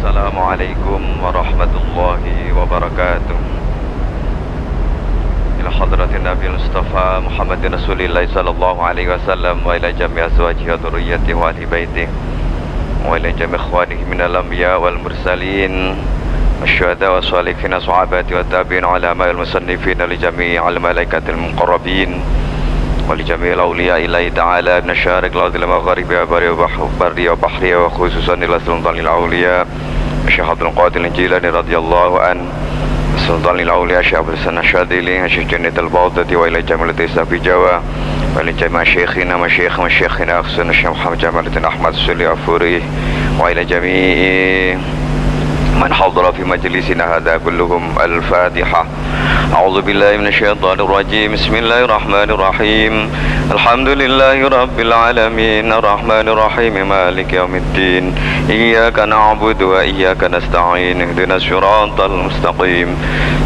Assalamualaikum warahmatullahi wabarakatuh. Ila hadratin Nabi Mustafa Muhammadin Rasulillah sallallahu alaihi wasallam wa ila jami' azwajihi wa dhurriyyatihi wa ahli baitihi wa ila jami' ikhwanihi minal anbiya wal mursalin wasyuhada wa shalihin sahabati wa tabi'in ulama wal musannifin li jami'il malaikatil muqarrabin wa li jami'il awliya ilahi ta'ala min asyarik al-adil magharibi wa barri wa bahri wa khususan ila sultanil awliya Syekh Abdul Qadir Al-Jilani radhiyallahu an Sultanil Auliya Syekh Abdul Hasan Asyadili Syekh Junid Al-Baghdadi wa ila jami'il tisafi Jawa wa ila jami' syekhina masyayikhina akhsan Syekh Muhammad Jamaluddin Ahmad Suli Afuri wa ila jami'i man hadara fi majlisina hadha kulluhum al-Fatiha. A'udzu billahi minasyaitonir rajim. Bismillahirrahmanirrahim. Alhamdulillahi rabbil alamin arrahmanir rahim maliki yaumiddin. Iyyaka na'budu wa iyyaka nasta'in. Ihdinas siratal mustaqim.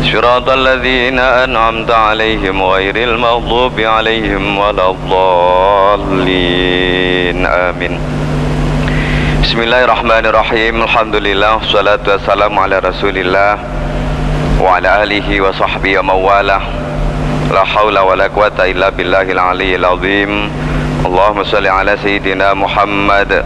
Siratal ladzina an'amta 'alaihim ghairil maghdubi 'alaihim waladdallin. Amin. Bismillahirrahmanirrahim. Alhamdulillah wassalatu wassalamu ala Rasulillah wa ala alihi wa sahbihi wa mawalah. La haula wa la quwata illa billahil aliyyil azim. Allahumma salli ala sayyidina Muhammad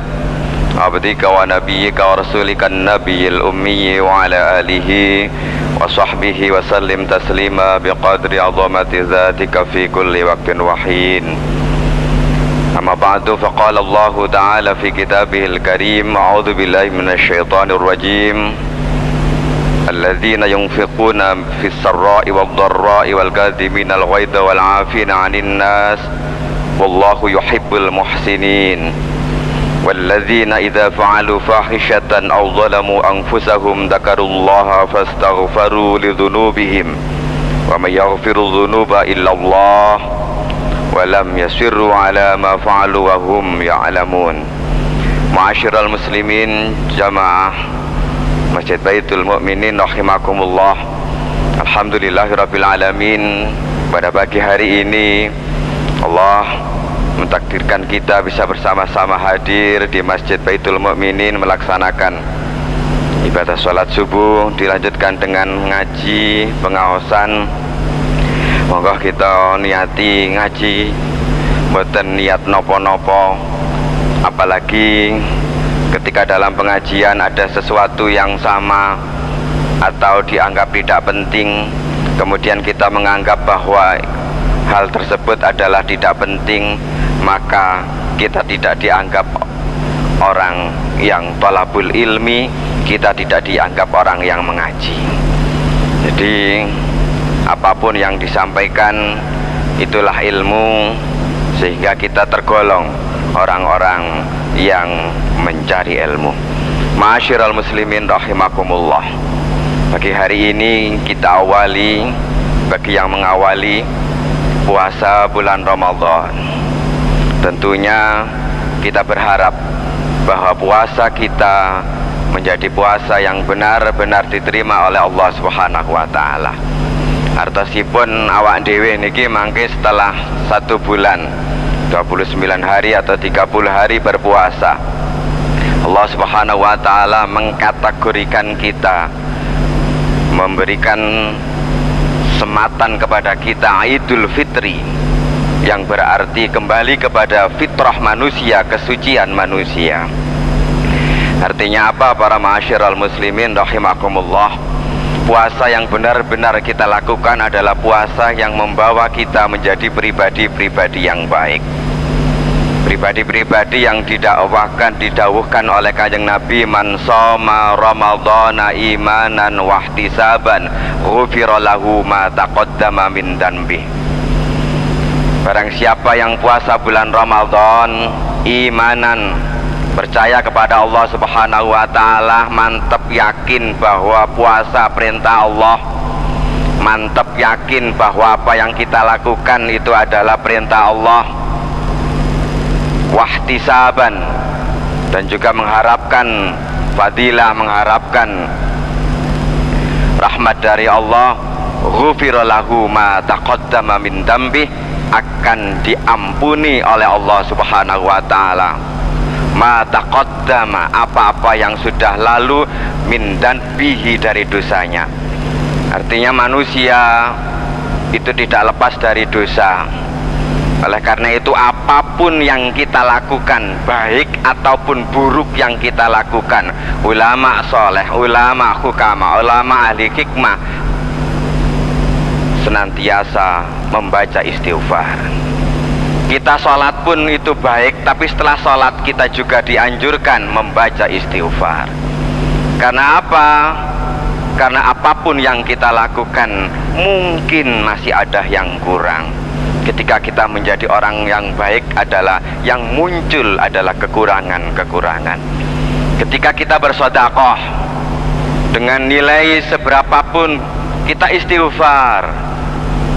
abdika wa nabiyyika wa rasulika an-nabiyil ummi wa ala alihi wa sahbihi wa sallim taslima biqadri azamati dzatika fi kulli waqtin wa hin. Amma ba'du, faqala Allah Ta'ala fi kitabihil karim, a'udzu billahi minasy syaithanir rajim. Alladzina yunfiquna fis sarra'i wad dharra'i wal kadhiminal ghaidha wal 'afina 'anil nas wallahu yuhibbul muhsinin. Walladzina idza fa'alu fahishatan aw zalamu anfusahum dzakarullaha fastaghfaru lidzunubihim wa may yaghfiru dzunuba illa Allah walam yasirru ala ma fa'alu wa hum ya'lamun. Ma'asyiral muslimin jamaah Masjid Baitul Mukminin rahimakumullah. Alhamdulillahirabbil alamin. Pada pagi hari ini Allah mentakdirkan kita bisa bersama-sama hadir di Masjid Baitul Mukminin melaksanakan ibadah salat subuh, dilanjutkan dengan ngaji pengaosan. Monggo kita niati ngaji, mboten niat nopo-nopo. Apalagi ketika dalam pengajian ada sesuatu yang sama atau dianggap tidak penting, kemudian kita menganggap bahwa hal tersebut adalah tidak penting, maka kita tidak dianggap orang yang thalabul ilmi, kita tidak dianggap orang yang mengaji. Jadi apapun yang disampaikan itulah ilmu, sehingga kita tergolong orang-orang yang mencari ilmu. Ma'asyiral muslimin rahimakumullah. Pagi hari ini kita awali, bagi yang mengawali puasa bulan Ramadan, tentunya kita berharap bahwa puasa kita menjadi puasa yang benar-benar diterima oleh Allah Subhanahu wa ta'ala. Artosipun awak dhewe niki mangke setelah 1 bulan 29 hari atau 30 hari berpuasa, Allah Subhanahu wa ta'ala mengkategorikan kita, memberikan sematan kepada kita Idul Fitri, yang berarti kembali kepada fitrah manusia, kesucian manusia. Artinya apa para ma'asyiral muslimin rahimakumullah? Puasa yang benar-benar kita lakukan adalah puasa yang membawa kita menjadi pribadi-pribadi yang baik, pribadi-pribadi yang didawuhkan oleh Kanjeng Nabi, man shoma ramadhana imanan wahtisaban ghufira lahu ma taqaddama min dhanbi. Barang siapa yang puasa bulan Ramadan imanan, percaya kepada Allah Subhanahu wa ta'ala, mantap yakin bahwa puasa perintah Allah, mantap yakin bahwa apa yang kita lakukan itu adalah perintah Allah, wahtisaban, dan juga mengharapkan fadilah, mengharapkan rahmat dari Allah, ghufira lahu ma taqaddama min dzambi, akan diampuni oleh Allah Subhanahu wa ta'ala ma taqaddama, apa-apa yang sudah lalu, min danbihi, dari dosanya. Artinya manusia itu tidak lepas dari dosa. Oleh karena itu apapun yang kita lakukan, baik ataupun buruk yang kita lakukan, ulama soleh, ulama hukama, ulama ahli hikmah senantiasa membaca istighfar. Kita sholat pun itu baik, tapi setelah sholat kita juga dianjurkan membaca istighfar. Karena apa? Karena apapun yang kita lakukan mungkin masih ada yang kurang. Ketika kita menjadi orang yang baik adalah yang muncul adalah kekurangan-kekurangan. Ketika kita bersedekah dengan nilai seberapapun, kita istighfar,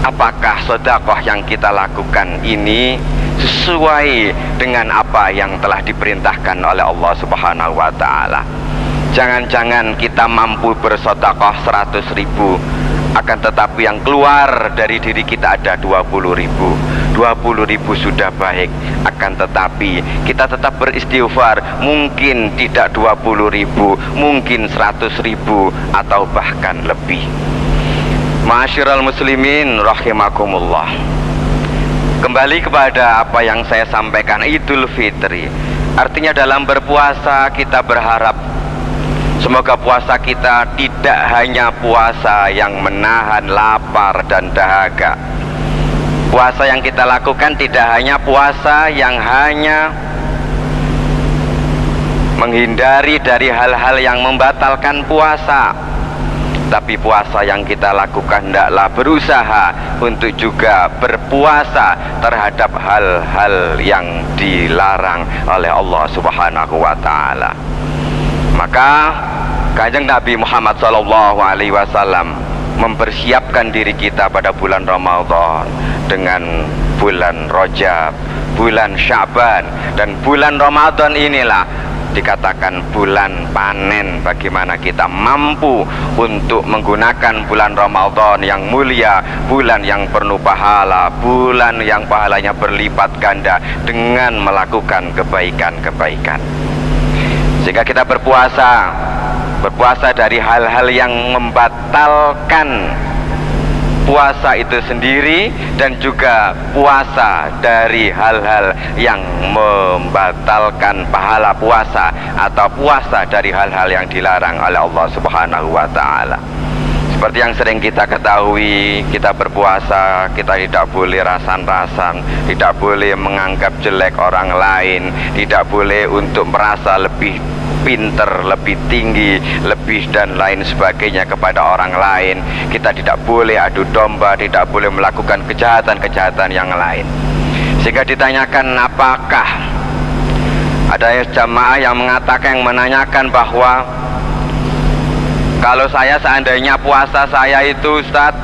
apakah sedekah yang kita lakukan ini sesuai dengan apa yang telah diperintahkan oleh Allah Subhanahu wa ta'ala? Jangan-jangan kita mampu bersedekah 100.000, akan tetapi yang keluar dari diri kita ada 20.000. 20.000 sudah baik, akan tetapi kita tetap beristighfar, mungkin tidak 20.000, mungkin 100.000 atau bahkan lebih. Ma'asyiral muslimin rahimakumullah, kembali kepada apa yang saya sampaikan, Idul Fitri. Artinya dalam berpuasa kita berharap semoga puasa kita tidak hanya puasa yang menahan lapar dan dahaga. Puasa yang kita lakukan tidak hanya puasa yang hanya menghindari dari hal-hal yang membatalkan puasa, tapi puasa yang kita lakukan hendaklah berusaha untuk juga berpuasa terhadap hal-hal yang dilarang oleh Allah Subhanahu wa ta'ala. Maka Kanjeng Nabi Muhammad SAW mempersiapkan diri kita pada bulan Ramadan dengan bulan Rajab, bulan Sya'ban, dan bulan Ramadan inilah dikatakan bulan panen. Bagaimana kita mampu untuk menggunakan bulan Ramadan yang mulia, bulan yang penuh pahala, bulan yang pahalanya berlipat ganda dengan melakukan kebaikan-kebaikan. Sehingga kita berpuasa dari hal-hal yang membatalkan puasa itu sendiri, dan juga puasa dari hal-hal yang membatalkan pahala puasa, atau puasa dari hal-hal yang dilarang oleh Allah Subhanahu wa ta'ala. Seperti yang sering kita ketahui, kita berpuasa, kita tidak boleh rasan-rasan, tidak boleh menganggap jelek orang lain, tidak boleh untuk merasa lebih pinter, lebih tinggi, lebih dan lain sebagainya kepada orang lain. Kita tidak boleh adu domba, tidak boleh melakukan kejahatan-kejahatan yang lain. Sehingga ditanyakan, apakah ada jamaah yang mengatakan, yang menanyakan bahwa kalau saya seandainya puasa saya itu, Ustaz,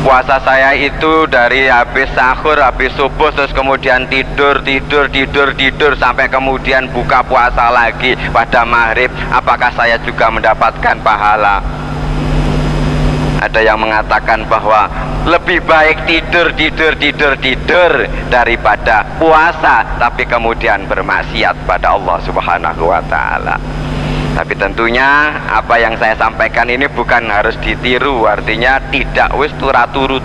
puasa saya itu dari habis sahur, habis subuh, terus kemudian tidur sampai kemudian buka puasa lagi pada maghrib, apakah saya juga mendapatkan pahala? Ada yang mengatakan bahwa lebih baik tidur daripada puasa tapi kemudian bermaksiat pada Allah Subhanahu wa ta'ala. Tapi tentunya apa yang saya sampaikan ini bukan harus ditiru, artinya tidak wis turaturu,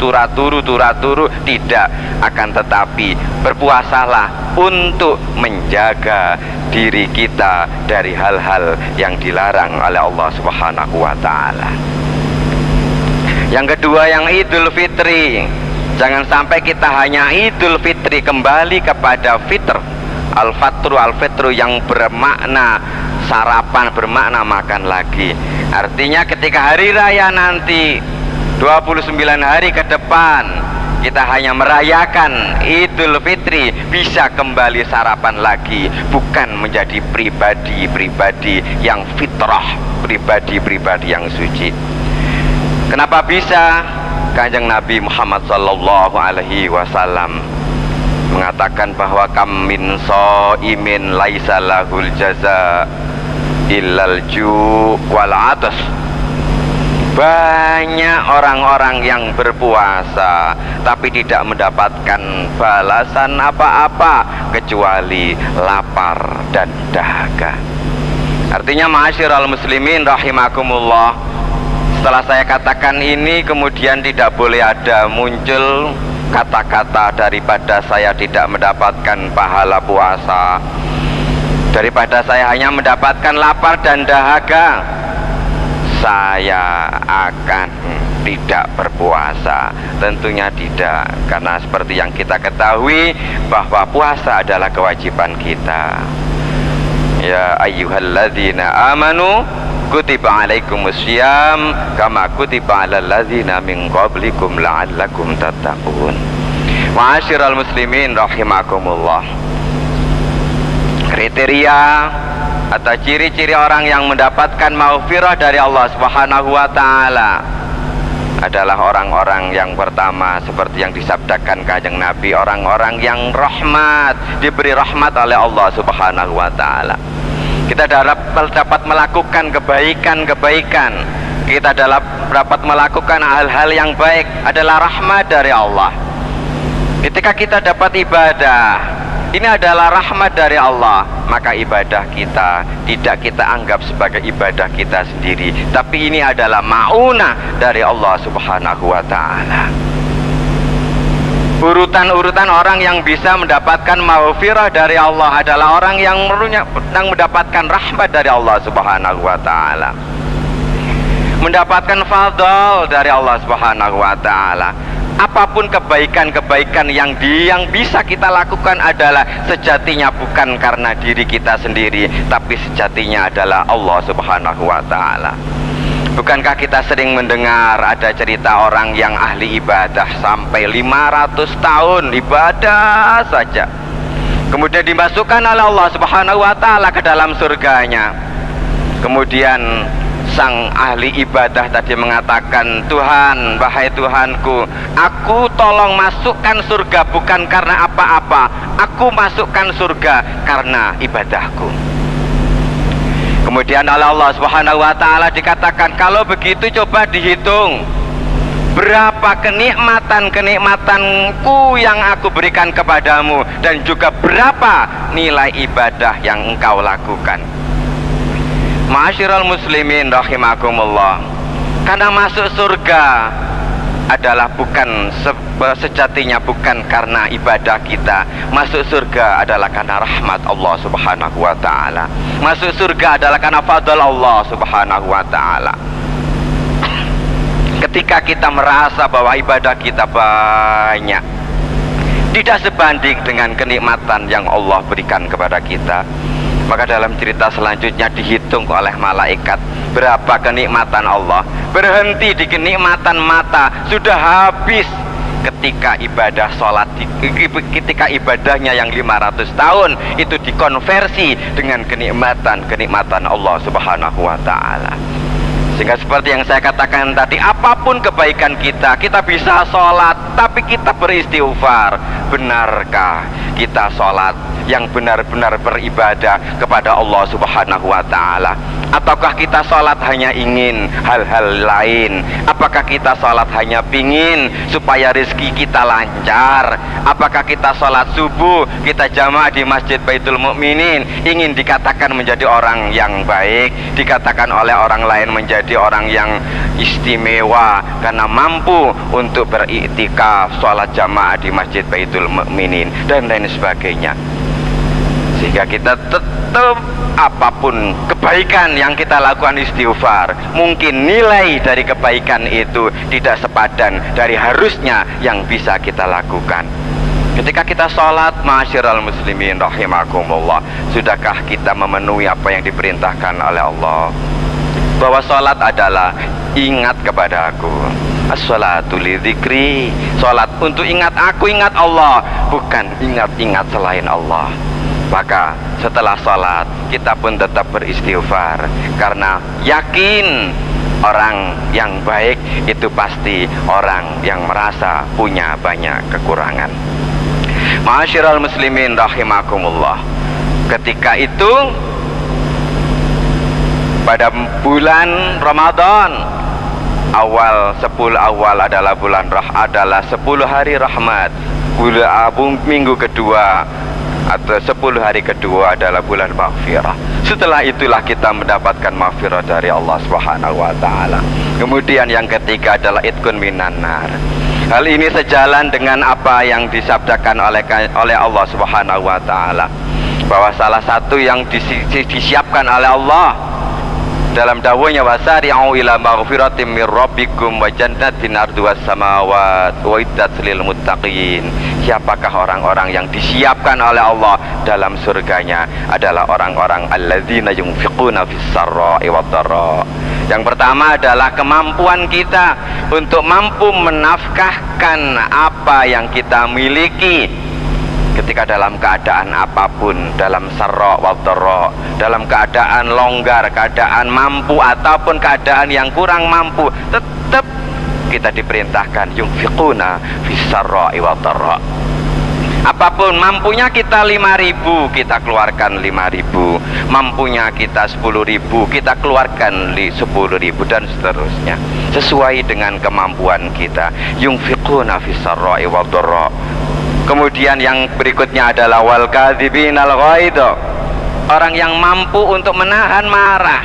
tidak. Akan tetapi berpuasalah untuk menjaga diri kita dari hal-hal yang dilarang oleh Allah Subhanahu wa ta'ala. Yang kedua, yang Idul Fitri, jangan sampai kita hanya Idul Fitri, kembali kepada fitr, al-fitru yang bermakna sarapan, bermakna makan lagi. Artinya ketika hari raya nanti 29 hari ke depan kita hanya merayakan Idul Fitri, bisa kembali sarapan lagi, bukan menjadi pribadi-pribadi yang fitrah, pribadi-pribadi yang suci. Kenapa bisa? Kanjeng Nabi Muhammad SAW mengatakan bahwa kam min shaimin laisa lahul jaza illal ju' wal atas. Banyak orang-orang yang berpuasa tapi tidak mendapatkan balasan apa-apa kecuali lapar dan dahaga. Artinya ma'asyiral muslimin rahimakumullah, setelah saya katakan ini kemudian tidak boleh ada muncul kata-kata daripada saya tidak mendapatkan pahala puasa, daripada saya hanya mendapatkan lapar dan dahaga, saya akan tidak berpuasa. Tentunya tidak, karena seperti yang kita ketahui bahwa puasa adalah kewajiban kita. Ya ayyuhalladzina amanu kutiba alaikumussyam kama kutiba alal ladzina min qablikum la'allakum tattaqun. Ma'asyiral muslimin rahimakumullah, kriteria atau ciri-ciri orang yang mendapatkan maghfirah dari Allah Subhanahu wa taala adalah orang-orang yang pertama seperti yang disabdakan Kanjeng Nabi, orang-orang yang rahmat, diberi rahmat oleh Allah Subhanahu wa taala. Kita dapat melakukan kebaikan-kebaikan, kita dapat melakukan hal-hal yang baik adalah rahmat dari Allah. Ketika kita dapat ibadah, ini adalah rahmat dari Allah, maka ibadah kita tidak kita anggap sebagai ibadah kita sendiri, tapi ini adalah ma'unah dari Allah Subhanahu wa ta'ala. Urutan-urutan orang yang bisa mendapatkan maghfirah dari Allah adalah orang yang mendapatkan rahmat dari Allah Subhanahu wa ta'ala, mendapatkan fadl dari Allah Subhanahu wa ta'ala. Apapun kebaikan-kebaikan yang bisa kita lakukan adalah sejatinya bukan karena diri kita sendiri, tapi sejatinya adalah Allah Subhanahu wa ta'ala. Bukankah kita sering mendengar ada cerita orang yang ahli ibadah sampai 500 tahun ibadah saja, kemudian dimasukkan oleh Allah Subhanahu wa ta'ala ke dalam surganya. Kemudian sang ahli ibadah tadi mengatakan, Tuhan, wahai Tuhanku, aku tolong masukkan surga bukan karena apa-apa, aku masukkan surga karena ibadahku. Kemudian oleh Allah Subhanahu wa ta'ala dikatakan, kalau begitu coba dihitung berapa kenikmatan-kenikmatanku yang aku berikan kepadamu, dan juga berapa nilai ibadah yang engkau lakukan. Ma'asyiral muslimin rahimakumullah, karena masuk surga adalah bukan sejatinya bukan karena ibadah kita. Masuk surga adalah karena rahmat Allah Subhanahu wa ta'ala. Masuk surga adalah karena fadl Allah Subhanahu wa ta'ala. Ketika kita merasa bahwa ibadah kita banyak, tidak sebanding dengan kenikmatan yang Allah berikan kepada kita, maka dalam cerita selanjutnya dihitung oleh malaikat berapa kenikmatan Allah. Berhenti di kenikmatan mata, sudah habis ketika ibadah sholat, ketika ibadahnya yang 500 tahun itu dikonversi dengan kenikmatan Allah Subhanahu wa ta'ala. Sehingga seperti yang saya katakan tadi, apapun kebaikan kita bisa sholat tapi kita beristighfar. Benarkah kita sholat yang benar-benar beribadah kepada Allah Subhanahu wa ta'ala? Ataukah kita sholat hanya ingin hal-hal lain? Apakah kita sholat hanya pingin supaya rezeki kita lancar? Apakah kita sholat subuh, kita jamaah di Masjid Baitul Mukminin, ingin dikatakan menjadi orang yang baik, dikatakan oleh orang lain menjadi orang yang istimewa karena mampu untuk beriktikaf, sholat jamaah di Masjid Baitul Mukminin, dan lain sebagainya. Sehingga kita tetap apapun kebaikan yang kita lakukan istighfar, mungkin nilai dari kebaikan itu tidak sepadan dari harusnya yang bisa kita lakukan. Ketika kita sholat, ma'asyiral muslimin rahimakumullah, sudahkah kita memenuhi apa yang diperintahkan oleh Allah? Bahwa sholat adalah ingat kepada aku. As-sholatu li dzikri, sholat untuk ingat aku, ingat Allah, bukan ingat-ingat selain Allah. Maka setelah sholat kita pun tetap beristighfar, karena yakin orang yang baik itu pasti orang yang merasa punya banyak kekurangan. Ma'asyiral muslimin rahimakumullah, ketika itu pada bulan Ramadan awal 10 awal adalah adalah 10 hari rahmat. Minggu kedua atau 10 hari kedua adalah bulan maghfirah. Setelah itulah kita mendapatkan maghfirah dari Allah Subhanahu wa taala. Kemudian yang ketiga adalah itqun minan nar. Hal ini sejalan dengan apa yang disabdakan oleh Allah Subhanahu wa taala, bahwa salah satu yang disiapkan oleh Allah dalam dawuhnya, wasari'u ila maghfiratin mir rabbikum wa jannatin arduwas samawati wa iddat lil muttaqin. Siapakah orang-orang yang disiapkan oleh Allah dalam surganya? Adalah orang-orang alladzina yunfiquna fis sarra'i wad dharra. Yang pertama adalah kemampuan kita untuk mampu menafkahkan apa yang kita miliki ketika dalam keadaan apapun, dalam sarra wa dharra, dalam keadaan longgar, keadaan mampu ataupun keadaan yang kurang mampu, tetap kita diperintahkan yunfiquna fis sarra wa dharra. Apapun mampunya kita 5.000, kita keluarkan 5.000. Mampunya kita 10.000, kita keluarkan 10.000, dan seterusnya sesuai dengan kemampuan kita. Yunfiquna fis sarra wa dharra. Kemudian yang berikutnya adalah wal kadzibinal ghaidh, orang yang mampu untuk menahan marah.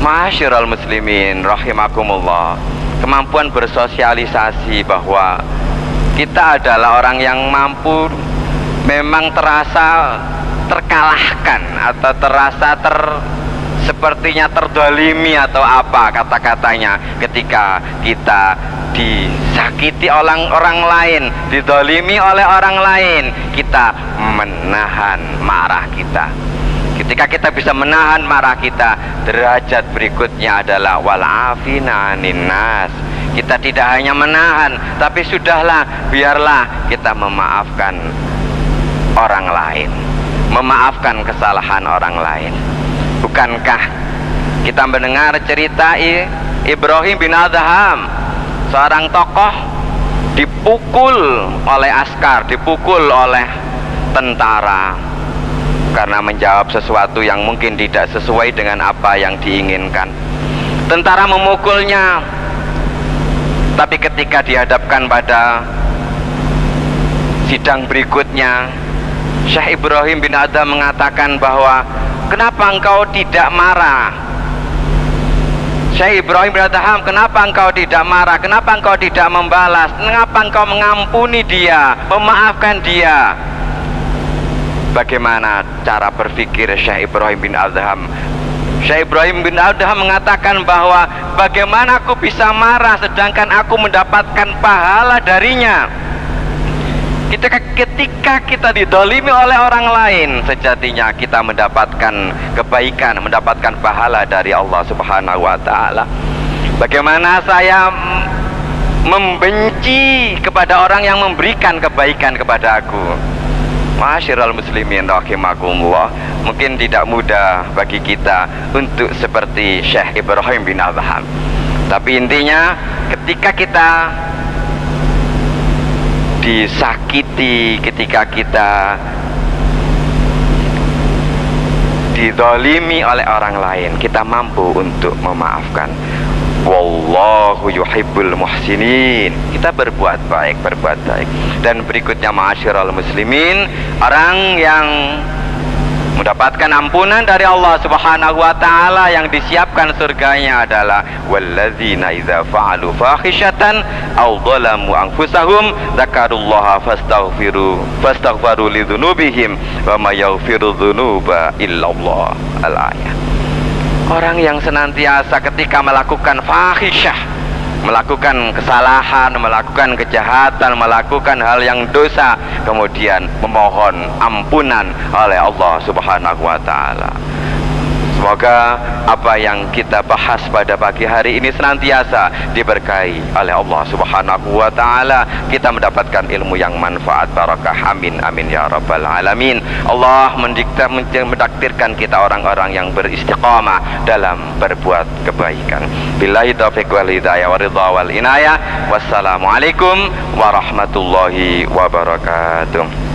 Ma'asyiral muslimin rahimakumullah, kemampuan bersosialisasi, bahwa kita adalah orang yang mampu memang terasa terkalahkan atau terasa sepertinya terdolimi atau apa kata-katanya ketika kita disakiti oleh orang lain, didolimi oleh orang lain, kita menahan marah kita. Ketika kita bisa menahan marah kita, derajat berikutnya adalah wal'afina anin nas. Kita tidak hanya menahan, tapi sudahlah, biarlah kita memaafkan orang lain, memaafkan kesalahan orang lain. Bukankah kita mendengar cerita Ibrahim bin Adham, seorang tokoh dipukul oleh askar, dipukul oleh tentara karena menjawab sesuatu yang mungkin tidak sesuai dengan apa yang diinginkan. Tentara memukulnya, tapi ketika dihadapkan pada sidang berikutnya, Syekh Ibrahim bin Adham mengatakan bahwa, kenapa engkau tidak marah? Syekh Ibrahim bin Adham, kenapa engkau tidak marah? Kenapa engkau tidak membalas? Kenapa engkau mengampuni dia, memaafkan dia? Bagaimana cara berpikir Syekh Ibrahim bin Adham? Syekh Ibrahim bin Adham mengatakan bahwa bagaimana aku bisa marah sedangkan aku mendapatkan pahala darinya. Ketika kita didolimi oleh orang lain, sejatinya kita mendapatkan kebaikan, mendapatkan pahala dari Allah Subhanahu wa ta'ala. Bagaimana saya membenci kepada orang yang memberikan kebaikan kepada aku? Ma'asyiral muslimin rahimakumullah, mungkin tidak mudah bagi kita untuk seperti Syekh Ibrahim bin Adham. Tapi intinya, ketika kita disakiti, ketika kita dizalimi oleh orang lain, kita mampu untuk memaafkan. Wallahu yuhibbul muhsinin. Kita berbuat baik, berbuat baik. Dan berikutnya ma'asyiral muslimin, orang yang mendapatkan ampunan dari Allah Subhanahu wa ta'ala, yang disiapkan surganya adalah walladzina idza fa'alu fakhishatan aw dhalamu anfusahum dzakarullaha fastaghfiru lidzunubihim wa may yaghfiru dzunuba illallah. Al-ayat. Orang yang senantiasa ketika melakukan fahisyah, melakukan kesalahan, melakukan kejahatan, melakukan hal yang dosa, kemudian memohon ampunan oleh Allah Subhanahu wa ta'ala. Semoga apa yang kita bahas pada pagi hari ini senantiasa diberkahi oleh Allah Subhanahu wa ta'ala. Kita mendapatkan ilmu yang manfaat, barakah, amin amin ya rabbal alamin. Allah mendaktirkan kita orang-orang yang beristiqamah dalam berbuat kebaikan. Billahi taufiq wal hidayah wa ridha wal inayah. Wassalamualaikum warahmatullahi wabarakatuh.